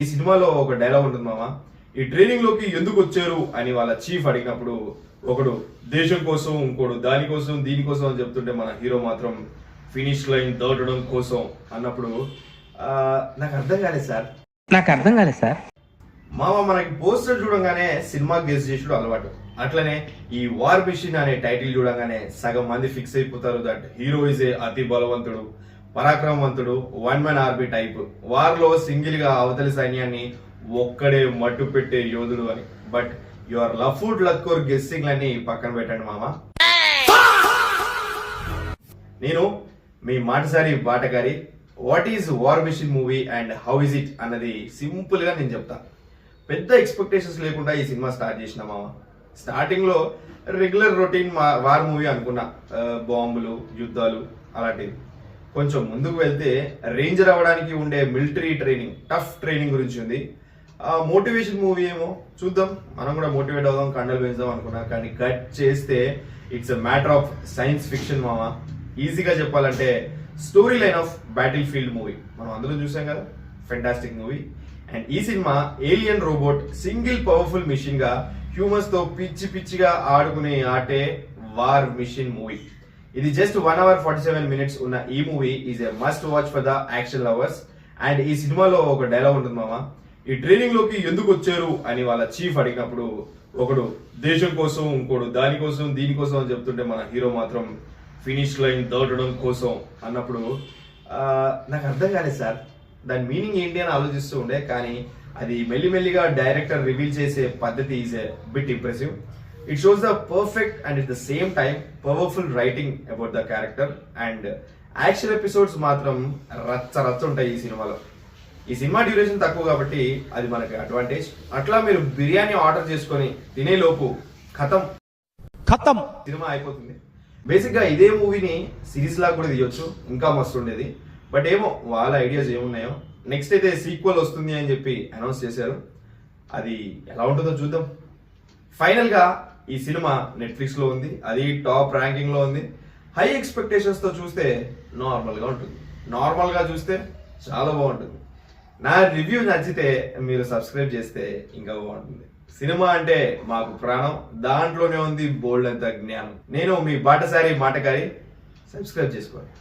ఈ సినిమాలో ఒక డైలాగ్ ఉంటుంది మామ, ఈ ట్రైనింగ్ లోకి ఎందుకు వచ్చారు అని వాళ్ళ చీఫ్ అడిగినప్పుడు ఒకడు దేశం కోసం, ఇంకోడు దానికోసం దీనికోసం అని చెప్తుంటే మన హీరో మాత్రం ఫినిష్ లైన్ దాటడం కోసం అన్నప్పుడు నాకు అర్థం కాలేదు సార్ మామ. మనకి పోస్టర్ చూడంగానే సినిమా గెస్ చేసుడు అలవాటు. అట్లనే ఈ వార్ మిషన్ అనే టైటిల్ చూడంగానే సగం మంది ఫిక్స్ అయిపోతారు దట్ హీరో ఇస్ ఏ అతి బలవంతుడు, పరాక్రమవంతుడు, one man army type, war లో సింగిల్ గా అవతలి సైన్యాన్ని ఒక్కడే మట్టు పెట్టే యోధుడు అని. బట్ యువర్ లఫ్డ్ లక్కోర్ గెస్సింగ్ లని పక్కన పెట్టండి మామ. నేను మీ మాటసారి బాటగారి what is war mission movie and how is it అన్నది సింపుల్ గా నేను చెప్తా. పెద్ద ఎక్స్పెక్టేషన్స్ లేకుండా ఈ సినిమా స్టార్ట్ చేసిన మామ. స్టార్టింగ్ లో రెగ్యులర్ రొటీన్ వార్ మూవీ అనుకున్నా, బాంబులు, యుద్ధాలు అలాంటివి. కొంచెం ముందుకు వెళ్తే రేంజర్ అవ్వడానికి ఉండే మిలిటరీ ట్రైనింగ్, టఫ్ ట్రైనింగ్ గురించి ఉంది. మోటివేషన్ మూవీ ఏమో చూద్దాం, మనం కూడా మోటివేట్ అవుదాం, కండలు పెంచుదాం అనుకున్నా. కానీ కట్ చేస్తే it's a matter of science fiction మామ. ఈజీగా చెప్పాలంటే story line of battle field movie. మనం అందులో చూసాం కదా, ఫెంటాస్టిక్ మూవీ. అండ్ ఈ సినిమా alien robot single powerful mission గా హ్యూమన్స్ తో పిచ్చి పిచ్చిగా ఆడుకునే ఆటే వార్ మిషన్ మూవీ. ఇది జస్ట్ 1 hour 47 minutes ఉన్న ఈ movie is a must watch for the action lovers. And ఈ సినిమాలో ఒక డైలాగ్ ఉంటుంది మామ, ఈ ట్రైనింగ్ లోకి ఎందుకు వచ్చారు అని వాళ్ళ చీఫ్ అడిగినప్పుడు ఒకడు దేశం కోసం, ఇంకోడు దానికోసం దీనికోసం అని చెప్తుంటే మన హీరో మాత్రం ఫినిష్ లైన్ దాటడం కోసం అన్నప్పుడు నాకు అర్థం కాలేదు సార్, దాని మీనింగ్ ఏంటి అని ఆలోచిస్తూ ఉండే. కానీ అది మెల్లిమెల్లిగా డైరెక్టర్ రివీల్ చేసే పద్ధతి is a bit impressive. It shows the perfect and at the same time powerful writing about the character and action episodes మాత్రం రచ్చ ఉంటాయి ఈ సినిమాలో. ఈ సినిమా డ్యూరేషన్ తక్కువ కాబట్టి అది మనకి అడ్వాంటేజ్. అట్లా మీరు బిర్యానీ ఆర్డర్ చేసుకొని తినే లోపు ఖతం సినిమా అయిపోతుంది. బేసిక్ గా ఇదే మూవీని సిరీస్ లాగా కూడా తీయొచ్చు, ఇంకా మస్తు ఉండేది. బట్ ఏమో వాళ్ళ ఐడియాస్ ఏమున్నాయో. నెక్స్ట్ అయితే సీక్వెల్ వస్తుంది అని చెప్పి అనౌన్స్ చేశారు. అది ఎలా ఉంటుందో చూద్దాం. ఫైనల్ గా ఈ సినిమా నెట్ఫ్లిక్స్ లో ఉంది, అది టాప్ ర్యాంకింగ్ లో ఉంది. హై ఎక్స్పెక్టేషన్స్ తో చూస్తే నార్మల్ గా ఉంటుంది, నార్మల్ గా చూస్తే చాలా బాగుంటుంది. నా రివ్యూ నచ్చితే మీరు సబ్స్క్రైబ్ చేస్తే ఇంకా బాగుంటుంది. సినిమా అంటే మాకు ప్రాణం, దాంట్లోనే ఉంది బోల్డ్ అంత జ్ఞానం. నేను మీ బాటసారి మాటగారి, సబ్స్క్రైబ్ చేసుకోండి.